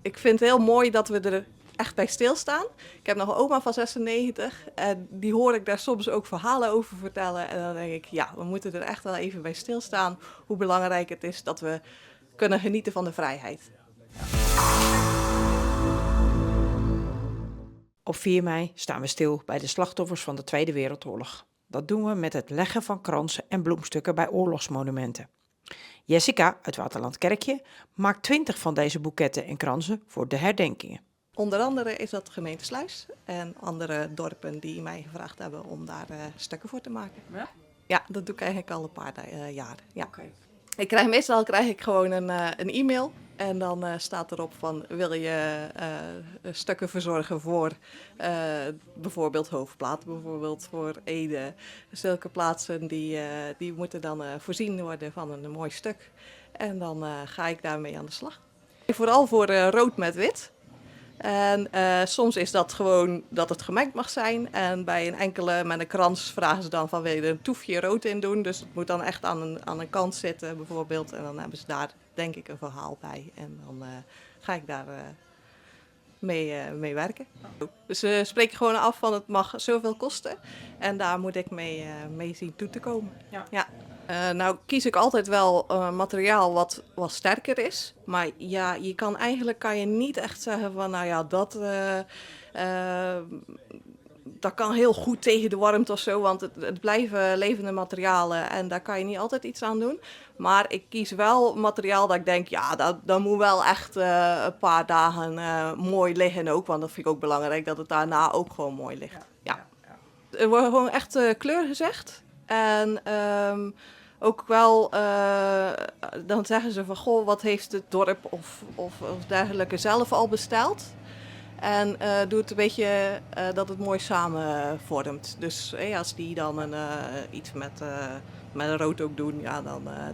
Ik vind het heel mooi dat we er echt bij stilstaan. Ik heb nog een oma van 96 en die hoor ik daar soms ook verhalen over vertellen. En dan denk ik, ja, we moeten er echt wel even bij stilstaan hoe belangrijk het is dat we kunnen genieten van de vrijheid. Op 4 mei staan we stil bij de slachtoffers van de Tweede Wereldoorlog. Dat doen we met het leggen van kransen en bloemstukken bij oorlogsmonumenten. Jessica uit Waterland-Kerkje maakt 20 van deze boeketten en kransen voor de herdenkingen. Onder andere is dat gemeente Sluis en andere dorpen die mij gevraagd hebben om daar stukken voor te maken. Ja? Ja, dat doe ik eigenlijk al een paar jaar. Ja. Okay. Meestal krijg ik gewoon een e-mail en dan staat erop van wil je stukken verzorgen voor bijvoorbeeld Hoofdplaat, bijvoorbeeld voor Ede. Zulke plaatsen die moeten dan voorzien worden van een mooi stuk. En dan ga ik daarmee aan de slag. Vooral voor rood met wit. En soms is dat gewoon dat het gemengd mag zijn. En bij een enkele met een krans vragen ze dan van wil je er een toefje rood in doen. Dus het moet dan echt aan een kant zitten bijvoorbeeld. En dan hebben ze daar denk ik een verhaal bij. En dan ga ik daar mee werken. Dus ze spreken gewoon af van het mag zoveel kosten. En daar moet ik mee zien toe te komen. Ja. Nou kies ik altijd wel materiaal wat sterker is. Maar ja, kan je niet echt zeggen van nou ja, dat kan heel goed tegen de warmte of zo. Want het blijven levende materialen en daar kan je niet altijd iets aan doen. Maar ik kies wel materiaal dat ik denk, ja, dat moet wel echt een paar dagen mooi liggen ook. Want dat vind ik ook belangrijk, dat het daarna ook gewoon mooi ligt. Ja. Er wordt gewoon echt kleur gezegd. En ook wel, dan zeggen ze van, goh, wat heeft het dorp of dergelijke zelf al besteld? En doe het een beetje dat het mooi samen vormt. Dus als die dan iets met een rood ook doen, ja,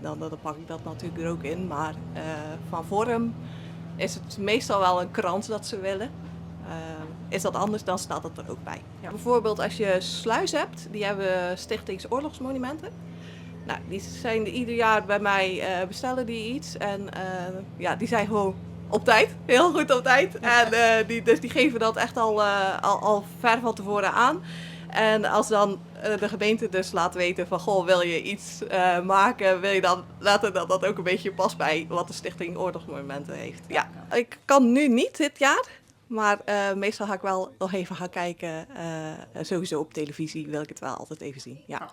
dan pak ik dat natuurlijk er ook in. Maar van vorm is het meestal wel een krans dat ze willen. Is dat anders, dan staat het er ook bij. Ja. Bijvoorbeeld als je Sluis hebt, die hebben Stichtings Oorlogsmonumenten. Nou, die zijn ieder jaar bij mij bestellen die iets. En die zijn gewoon op tijd, heel goed op tijd. En die geven dat echt al ver van tevoren aan. En als dan de gemeente dus laat weten van, goh, wil je iets maken, wil je dan laten dat ook een beetje past bij wat de Stichting Oorlogsmonumenten heeft. Ja, ik kan nu niet dit jaar, maar meestal ga ik wel nog even gaan kijken. Sowieso op televisie wil ik het wel altijd even zien. Ja.